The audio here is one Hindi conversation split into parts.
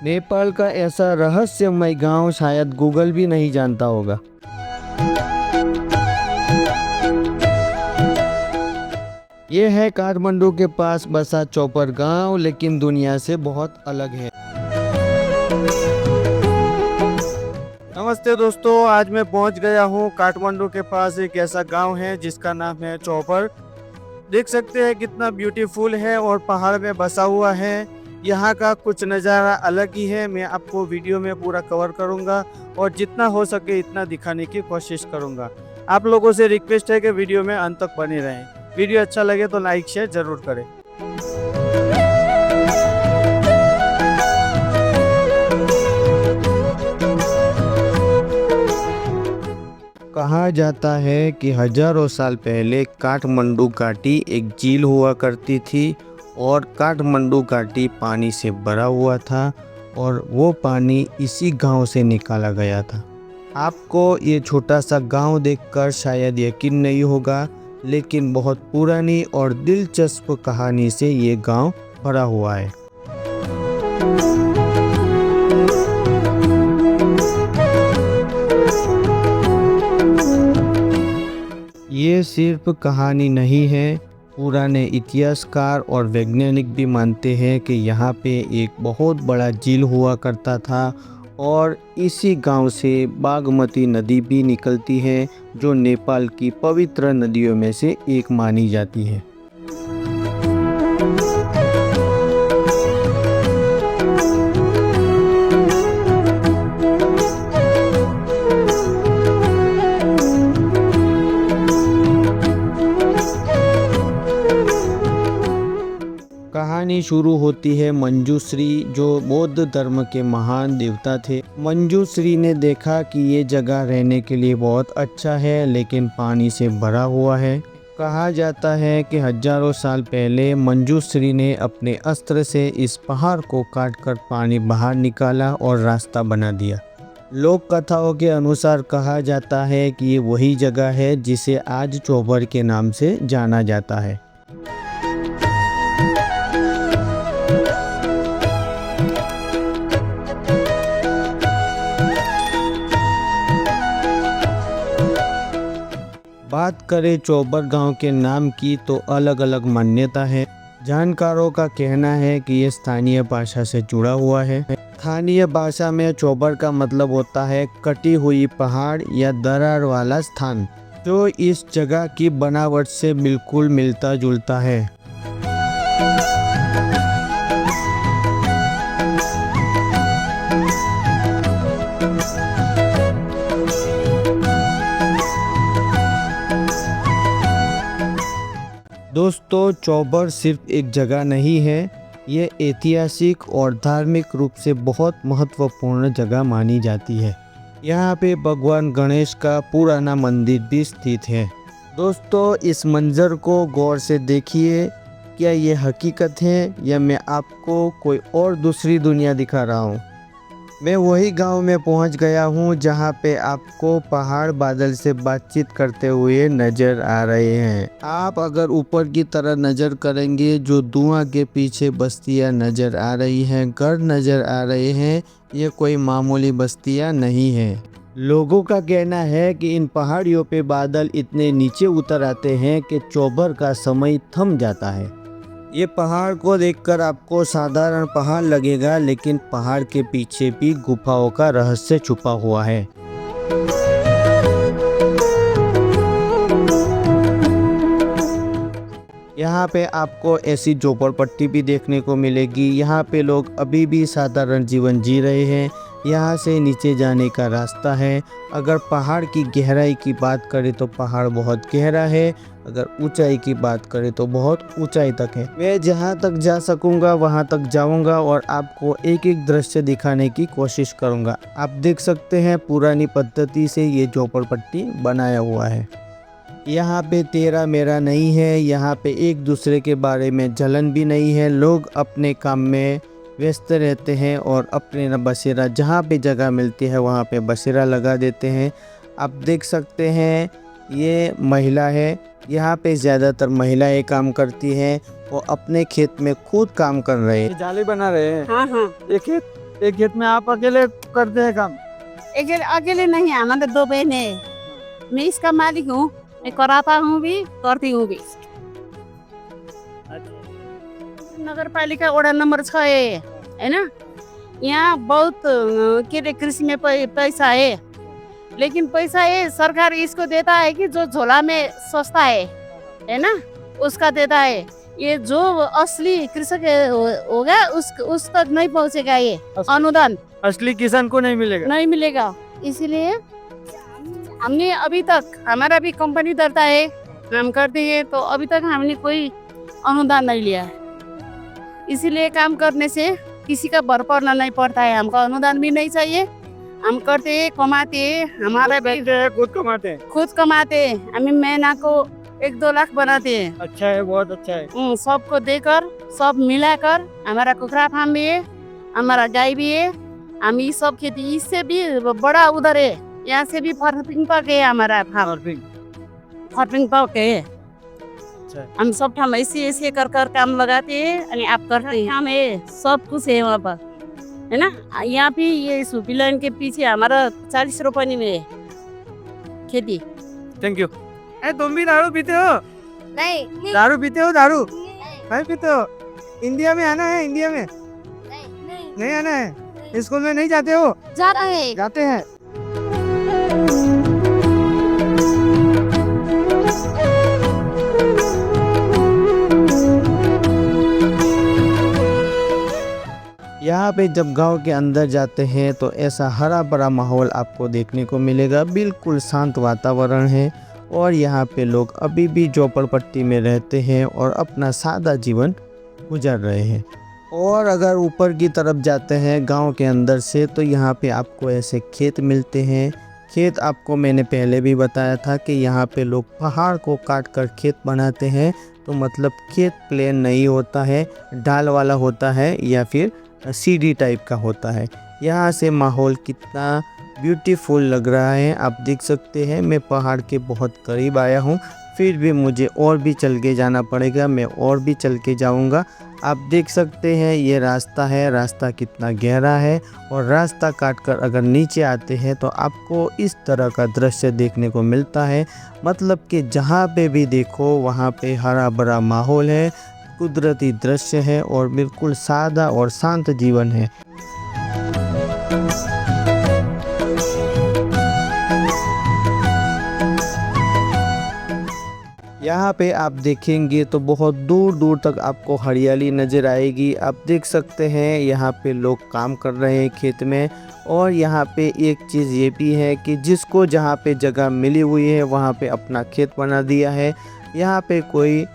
नेपाल का ऐसा रहस्यमय गांव शायद गूगल भी नहीं जानता होगा। ये है काठमांडू के पास बसा चौपर गांव, लेकिन दुनिया से बहुत अलग है। नमस्ते दोस्तों, आज मैं पहुंच गया हूं काठमांडू के पास एक ऐसा गांव है जिसका नाम है चौपर। देख सकते हैं कितना ब्यूटीफुल है और पहाड़ में बसा हुआ है। यहाँ का कुछ नज़ारा अलग ही है। मैं आपको वीडियो में पूरा कवर करूँगा और जितना हो सके इतना दिखाने की कोशिश करूँगा। आप लोगों से रिक्वेस्ट है कि वीडियो में अंत तक बने रहें। वीडियो अच्छा लगे तो लाइक शेयर ज़रूर करें। कहा जाता है कि हजारों साल पहले काठमांडू घाटी एक झील हुआ करती थी और काठमांडू घाटी पानी से भरा हुआ था और वो पानी इसी गांव से निकाला गया था। आपको ये छोटा सा गांव देखकर शायद यकीन नहीं होगा, लेकिन बहुत पुरानी और दिलचस्प कहानी से ये गांव भरा हुआ है। ये सिर्फ कहानी नहीं है, पुराने इतिहासकार और वैज्ञानिक भी मानते हैं कि यहाँ पे एक बहुत बड़ा झील हुआ करता था और इसी गांव से बागमती नदी भी निकलती है, जो नेपाल की पवित्र नदियों में से एक मानी जाती है। कहानी शुरू होती है मंजूश्री, जो बौद्ध धर्म के महान देवता थे। मंजूश्री ने देखा कि ये जगह रहने के लिए बहुत अच्छा है, लेकिन पानी से भरा हुआ है। कहा जाता है कि हजारों साल पहले मंजूश्री ने अपने अस्त्र से इस पहाड़ को काटकर पानी बाहर निकाला और रास्ता बना दिया। लोक कथाओं के अनुसार कहा जाता है कि ये वही जगह है जिसे आज चौपर के नाम से जाना जाता है। बात करें चौपर गांव के नाम की तो अलग अलग मान्यता है। जानकारों का कहना है कि ये स्थानीय भाषा से जुड़ा हुआ है। स्थानीय भाषा में चौपर का मतलब होता है कटी हुई पहाड़ या दरार वाला स्थान, जो इस जगह की बनावट से बिल्कुल मिलता जुलता है। दोस्तों, चौपर सिर्फ एक जगह नहीं है, ये ऐतिहासिक और धार्मिक रूप से बहुत महत्वपूर्ण जगह मानी जाती है। यहाँ पे भगवान गणेश का पुराना मंदिर भी स्थित है। दोस्तों, इस मंजर को गौर से देखिए। क्या ये हकीकत है या मैं आपको कोई और दूसरी दुनिया दिखा रहा हूँ? मैं वही गांव में पहुंच गया हूं जहां पे आपको पहाड़ बादल से बातचीत करते हुए नज़र आ रहे हैं। आप अगर ऊपर की तरफ नज़र करेंगे, जो धुआं के पीछे बस्तियां नज़र आ रही हैं, घर नज़र आ रहे हैं, ये कोई मामूली बस्तियां नहीं है। लोगों का कहना है कि इन पहाड़ियों पे बादल इतने नीचे उतर आते हैं कि चौपर का समय थम जाता है। ये पहाड़ को देखकर आपको साधारण पहाड़ लगेगा, लेकिन पहाड़ के पीछे भी गुफाओं का रहस्य छुपा हुआ है। यहाँ पे आपको ऐसी झोपड़पट्टी भी देखने को मिलेगी। यहाँ पे लोग अभी भी साधारण जीवन जी रहे हैं। यहाँ से नीचे जाने का रास्ता है। अगर पहाड़ की गहराई की बात करें तो पहाड़ बहुत गहरा है, अगर ऊंचाई की बात करें तो बहुत ऊंचाई तक है। मैं जहाँ तक जा सकूँगा वहाँ तक जाऊँगा और आपको एक एक दृश्य दिखाने की कोशिश करूँगा। आप देख सकते हैं पुरानी पद्धति से ये झोपड़पट्टी बनाया हुआ है। यहाँ पे तेरा मेरा नहीं है, यहाँ पे एक दूसरे के बारे में जलन भी नहीं है। लोग अपने काम में व्यस्त रहते हैं और अपने बसेरा जहाँ पे जगह मिलती है वहाँ पे बसेरा लगा देते हैं। आप देख सकते हैं ये महिला है, यहाँ पे ज़्यादातर महिलाएं काम करती हैं। वो अपने खेत में खुद काम कर रहे हैं। जाली बना रहे हैं। हाँ हाँ, ये खेत एक खेत में आप अकेले करते हैं काम? अकेले अकेले नहीं, हमारे 2 बहन है। मैं इसका मालिक हूँ, मैं कराता हूँ भी, करती हूँ भी। नगर पालिका वड़ा नंबर 6 है ना। यहाँ बहुत कृषि में पैसा है, लेकिन पैसा है सरकार इसको देता है कि जो झोला में सस्ता है ना, उसका देता है। ये जो असली कृषक होगा उस तक नहीं पहुँचेगा ये अनुदान। असली किसान को नहीं मिलेगा। इसीलिए हमने अभी तक, हमारा भी कंपनी धरता है, हम करते हैं, तो अभी तक हमने कोई अनुदान नहीं लिया है। इसीलिए काम करने से किसी का भर पड़ना नहीं पड़ता है, हमको अनुदान भी नहीं चाहिए। हम करते हैं, कमाते हैं, हमारा खुद कमाते हैं। हमें महीना को 1-2 लाख बनाते हैं। अच्छा है, बहुत अच्छा है। सबको देकर, सब मिलाकर, हमारा कुखरा फार्म भी है, हमारा गाय भी है। हम ये सब खेती, इससे भी बड़ा उधर है, यहाँ से भी फर्पिंग पाके है हमारा फार्म, फर्पिंग पाके है। हम सब ठाम ऐसे कर काम लगाते हैं। आप करते हैं, हम है, सब कुछ है वहाँ पर, है ना। यहाँ पे ये सुपी लाइन के पीछे हमारा 40 रुपये में है खेती। Thank you. तुम भी दारू पीते हो? नहीं। दारू पीते हो? दारू नहीं पीते हो? इंडिया में आना है? इंडिया में नहीं आना है? स्कूल में नहीं जाते हो? जाते हैं। यहाँ पे जब गांव के अंदर जाते हैं तो ऐसा हरा भरा माहौल आपको देखने को मिलेगा। बिल्कुल शांत वातावरण है और यहाँ पे लोग अभी भी झोपड़पट्टी में रहते हैं और अपना सादा जीवन गुजार रहे हैं। और अगर ऊपर की तरफ जाते हैं गांव के अंदर से, तो यहाँ पे आपको ऐसे खेत मिलते हैं। खेत आपको मैंने पहले भी बताया था कि यहाँ पे लोग पहाड़ को काट कर खेत बनाते हैं। तो मतलब खेत प्लेन नहीं होता है, ढाल वाला होता है या फिर सीढ़ी टाइप का होता है। यहाँ से माहौल कितना ब्यूटीफुल लग रहा है, आप देख सकते हैं। मैं पहाड़ के बहुत करीब आया हूँ, फिर भी मुझे और भी चल के जाना पड़ेगा। मैं और भी चल के जाऊँगा। आप देख सकते हैं ये रास्ता है, रास्ता कितना गहरा है। और रास्ता काटकर अगर नीचे आते हैं तो आपको इस तरह का दृश्य देखने को मिलता है। मतलब कि जहाँ पे भी देखो वहाँ पे हरा भरा माहौल है, कुदरती दृश्य है और बिल्कुल सादा और शांत जीवन है। यहाँ पे आप देखेंगे तो बहुत दूर दूर तक आपको हरियाली नज़र आएगी। आप देख सकते हैं यहाँ पे लोग काम कर रहे हैं खेत में। और यहाँ पे एक चीज़ ये भी है कि जिसको जहाँ पे जगह मिली हुई है वहाँ पे अपना खेत बना दिया है। यहाँ पे कोई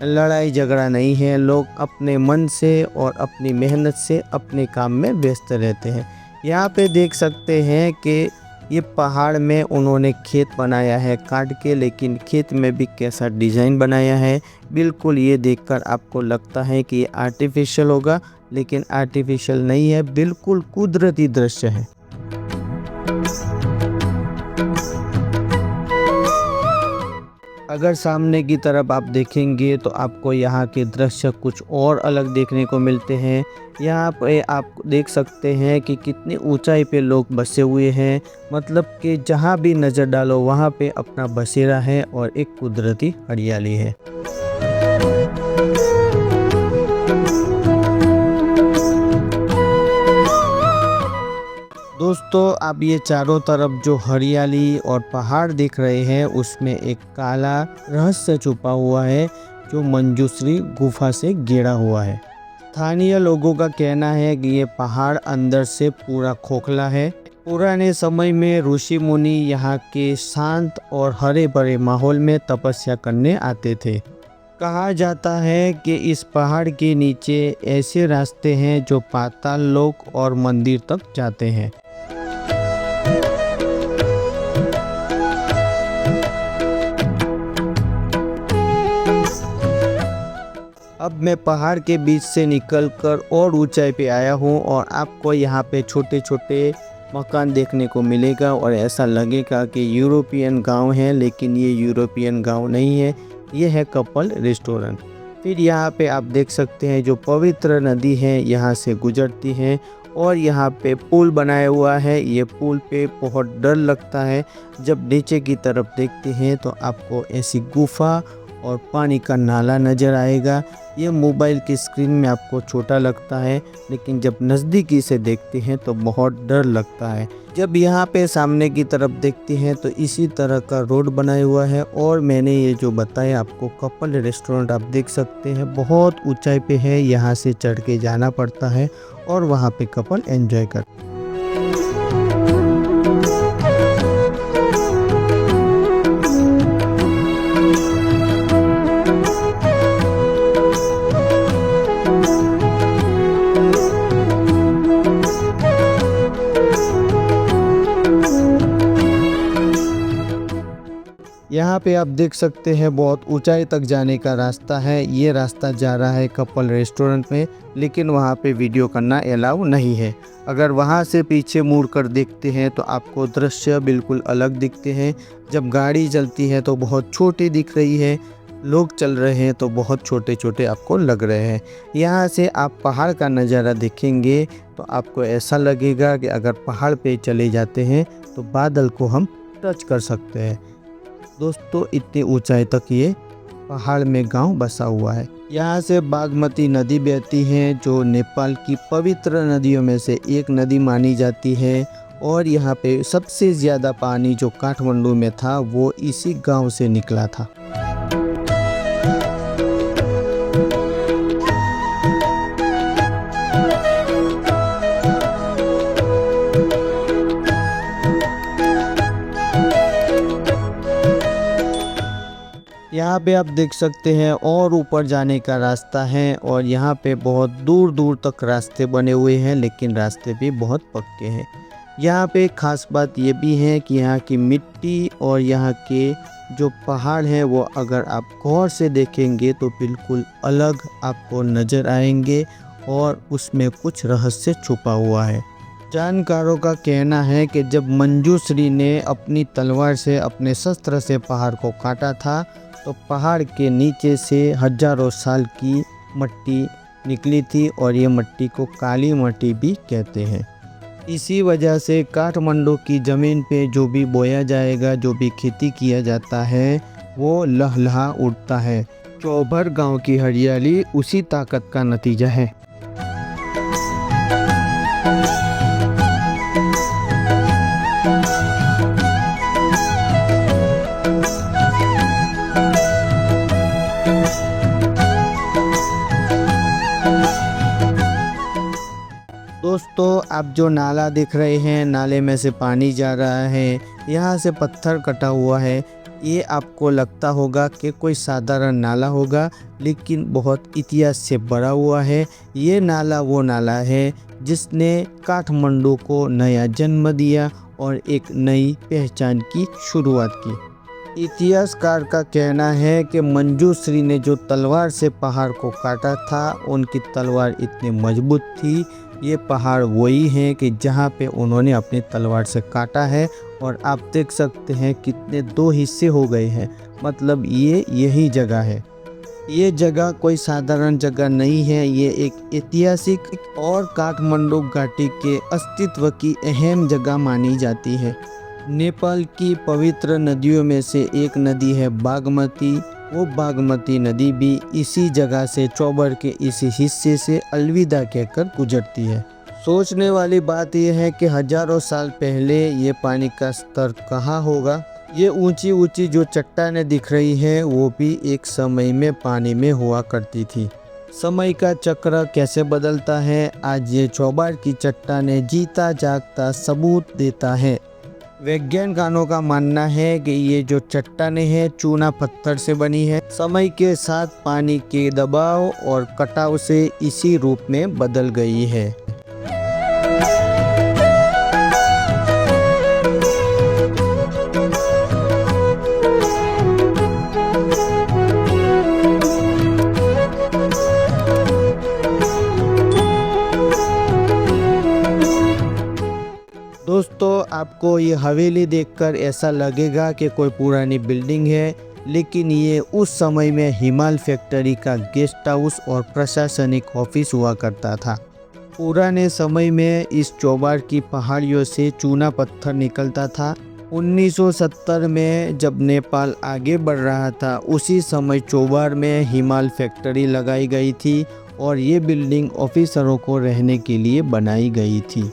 लड़ाई झगड़ा नहीं है, लोग अपने मन से और अपनी मेहनत से अपने काम में व्यस्त रहते हैं। यहाँ पे देख सकते हैं कि ये पहाड़ में उन्होंने खेत बनाया है काट के, लेकिन खेत में भी कैसा डिज़ाइन बनाया है। बिल्कुल ये देखकर आपको लगता है कि ये आर्टिफिशियल होगा, लेकिन आर्टिफिशियल नहीं है, बिल्कुल कुदरती दृश्य है। अगर सामने की तरफ आप देखेंगे तो आपको यहाँ के दृश्य कुछ और अलग देखने को मिलते हैं। यहाँ पे आप देख सकते हैं कि कितनी ऊंचाई पे लोग बसे हुए हैं। मतलब कि जहाँ भी नज़र डालो वहाँ पे अपना बसेरा है और एक कुदरती हरियाली है। दोस्तों आप ये चारों तरफ जो हरियाली और पहाड़ दिख रहे हैं उसमें एक काला रहस्य छुपा हुआ है जो मंजूश्री गुफा से घिरा हुआ है। स्थानीय लोगों का कहना है कि ये पहाड़ अंदर से पूरा खोखला है। पुराने समय में ऋषि मुनि यहाँ के शांत और हरे भरे माहौल में तपस्या करने आते थे। कहा जाता है कि इस पहाड़ के नीचे ऐसे रास्ते हैं जो पाताल लोक और मंदिर तक जाते हैं। अब मैं पहाड़ के बीच से निकलकर और ऊंचाई पे आया हूँ और आपको यहाँ पे छोटे छोटे मकान देखने को मिलेगा और ऐसा लगेगा कि यूरोपियन गांव है, लेकिन ये यूरोपियन गांव नहीं है, ये है कपल रेस्टोरेंट। फिर यहाँ पे आप देख सकते हैं जो पवित्र नदी है यहाँ से गुजरती है और यहाँ पे पुल बनाया हुआ है। ये पुल पे बहुत डर लगता है। जब नीचे की तरफ देखते हैं तो आपको ऐसी गुफा और पानी का नाला नज़र आएगा। ये मोबाइल की स्क्रीन में आपको छोटा लगता है, लेकिन जब नज़दीकी से देखते हैं तो बहुत डर लगता है। जब यहाँ पे सामने की तरफ देखते हैं तो इसी तरह का रोड बनाया हुआ है। और मैंने ये जो बताया आपको कपल रेस्टोरेंट, आप देख सकते हैं बहुत ऊंचाई पे है। यहाँ से चढ़ के जाना पड़ता है और वहाँ पे कपल एंजॉय कर। यहाँ पे आप देख सकते हैं बहुत ऊंचाई तक जाने का रास्ता है। ये रास्ता जा रहा है कपल रेस्टोरेंट में, लेकिन वहाँ पे वीडियो करना अलाउ नहीं है। अगर वहाँ से पीछे मुड़ कर देखते हैं तो आपको दृश्य बिल्कुल अलग दिखते हैं। जब गाड़ी चलती है तो बहुत छोटी दिख रही है, लोग चल रहे हैं तो बहुत छोटे छोटे आपको लग रहे हैं। यहाँ से आप पहाड़ का नज़ारा देखेंगे तो आपको ऐसा लगेगा कि अगर पहाड़ पे चले जाते हैं तो बादल को हम टच कर सकते हैं। दोस्तों, इतनी ऊंचाई तक ये पहाड़ में गांव बसा हुआ है। यहाँ से बागमती नदी बहती है, जो नेपाल की पवित्र नदियों में से एक नदी मानी जाती है। और यहाँ पे सबसे ज़्यादा पानी जो काठमांडू में था वो इसी गांव से निकला था। यहाँ पे आप देख सकते हैं और ऊपर जाने का रास्ता है। और यहाँ पे बहुत दूर दूर तक रास्ते बने हुए हैं, लेकिन रास्ते भी बहुत पक्के हैं। यहाँ पे खास बात ये भी है कि यहाँ की मिट्टी और यहाँ के जो पहाड़ हैं वो अगर आप गौर से देखेंगे तो बिल्कुल अलग आपको नज़र आएंगे और उसमें कुछ रहस्य छुपा हुआ है। जानकारों का कहना है कि जब मंजूश्री ने अपनी तलवार से, अपने शस्त्र से पहाड़ को काटा था तो पहाड़ के नीचे से हजारों साल की मिट्टी निकली थी और ये मिट्टी को काली मिट्टी भी कहते हैं। इसी वजह से काठमांडू की ज़मीन पे जो भी बोया जाएगा, जो भी खेती किया जाता है, वो लहलहा उठता है। चौभर गांव की हरियाली उसी ताकत का नतीजा है। दोस्तों, आप जो नाला देख रहे हैं, नाले में से पानी जा रहा है, यहाँ से पत्थर कटा हुआ है। ये आपको लगता होगा कि कोई साधारण नाला होगा, लेकिन बहुत इतिहास से भरा हुआ है। ये नाला वो नाला है जिसने काठमांडू को नया जन्म दिया और एक नई पहचान की शुरुआत की। इतिहासकार का कहना है कि मंजूश्री ने जो तलवार से पहाड़ को काटा था, उनकी तलवार इतनी मजबूत थी। ये पहाड़ वही है कि जहाँ पे उन्होंने अपनी तलवार से काटा है। और आप देख सकते हैं कितने दो हिस्से हो गए हैं, मतलब ये यही जगह है। ये जगह कोई साधारण जगह नहीं है, ये एक ऐतिहासिक और काठमांडू घाटी के अस्तित्व की अहम जगह मानी जाती है। नेपाल की पवित्र नदियों में से एक नदी है बागमती। वो बागमती नदी भी इसी जगह से, चौबर के इसी हिस्से से अलविदा कहकर गुजरती है। सोचने वाली बात यह है कि हजारों साल पहले ये पानी का स्तर कहाँ होगा। ये ऊंची ऊंची जो चट्टानें दिख रही हैं वो भी एक समय में पानी में हुआ करती थी। समय का चक्र कैसे बदलता है, आज ये चौबार की चट्टानें जीता जागता सबूत देता है। वैज्ञानिकों का मानना है कि ये जो चट्टानें हैं चूना पत्थर से बनी है। समय के साथ पानी के दबाव और कटाव से इसी रूप में बदल गई है। दोस्तों, आपको ये हवेली देखकर ऐसा लगेगा कि कोई पुरानी बिल्डिंग है, लेकिन ये उस समय में हिमाल फैक्ट्री का गेस्ट हाउस और प्रशासनिक ऑफिस हुआ करता था। पुराने समय में इस चौबार की पहाड़ियों से चूना पत्थर निकलता था। 1970 में जब नेपाल आगे बढ़ रहा था, उसी समय चौबार में हिमाल फैक्ट्री लगाई गई थी और ये बिल्डिंग ऑफिसरों को रहने के लिए बनाई गई थी।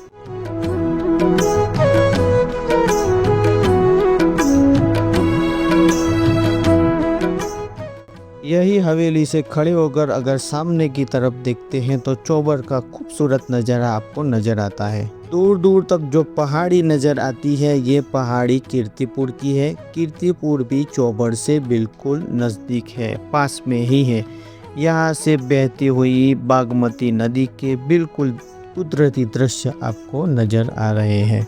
यही हवेली से खड़े होकर अगर सामने की तरफ देखते हैं तो चौबर का खूबसूरत नज़ारा आपको नज़र आता है। दूर दूर तक जो पहाड़ी नज़र आती है, ये पहाड़ी कीर्तिपुर की है। कीर्तिपुर भी चौबर से बिल्कुल नज़दीक है, पास में ही है। यहाँ से बहती हुई बागमती नदी के बिल्कुल कुदरती दृश्य आपको नज़र आ रहे हैं।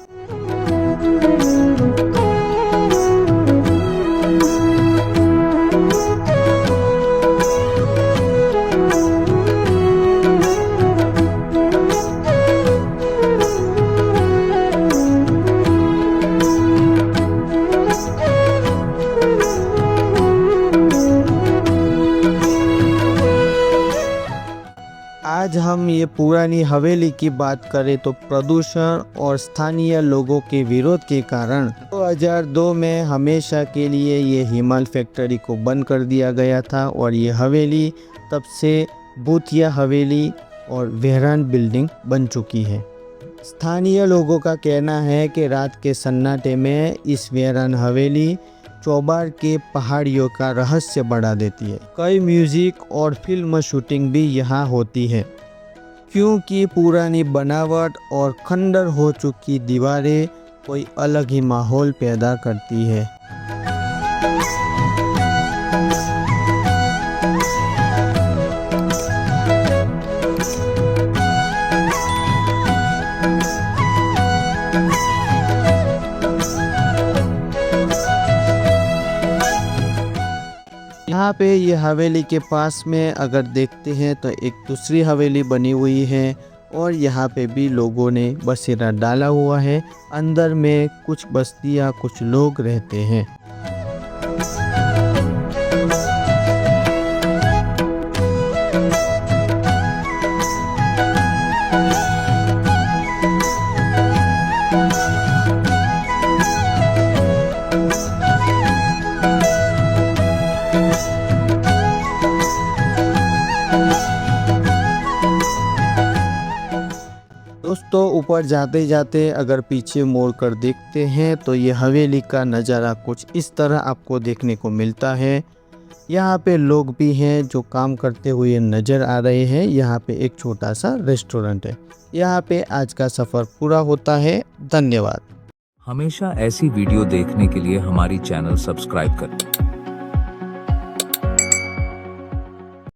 आज हम ये पुरानी हवेली की बात करें तो प्रदूषण और स्थानीय लोगों के विरोध के कारण 2002 में हमेशा के लिए ये हिमाल फैक्ट्री को बंद कर दिया गया था और ये हवेली तब से भूतिया हवेली और वेरान बिल्डिंग बन चुकी है। स्थानीय लोगों का कहना है कि रात के सन्नाटे में इस वेरान हवेली चौबार के पहाड़ियों का रहस्य बढ़ा देती है। कई म्यूजिक और फिल्म शूटिंग भी यहाँ होती है, क्योंकि पुरानी बनावट और खंडर हो चुकी दीवारें कोई अलग ही माहौल पैदा करती है। यहाँ पे ये हवेली के पास में अगर देखते हैं तो एक दूसरी हवेली बनी हुई है और यहाँ पे भी लोगों ने बसेरा डाला हुआ है। अंदर में कुछ बस्तियाँ, कुछ लोग रहते हैं। दोस्तों, ऊपर जाते जाते अगर पीछे मोड़ कर देखते हैं तो ये हवेली का नज़ारा कुछ इस तरह आपको देखने को मिलता है। यहाँ पे लोग भी हैं जो काम करते हुए नज़र आ रहे हैं। यहाँ पे एक छोटा सा रेस्टोरेंट है। यहाँ पे आज का सफ़र पूरा होता है। धन्यवाद। हमेशा ऐसी वीडियो देखने के लिए हमारी चैनल सब्सक्राइब करें।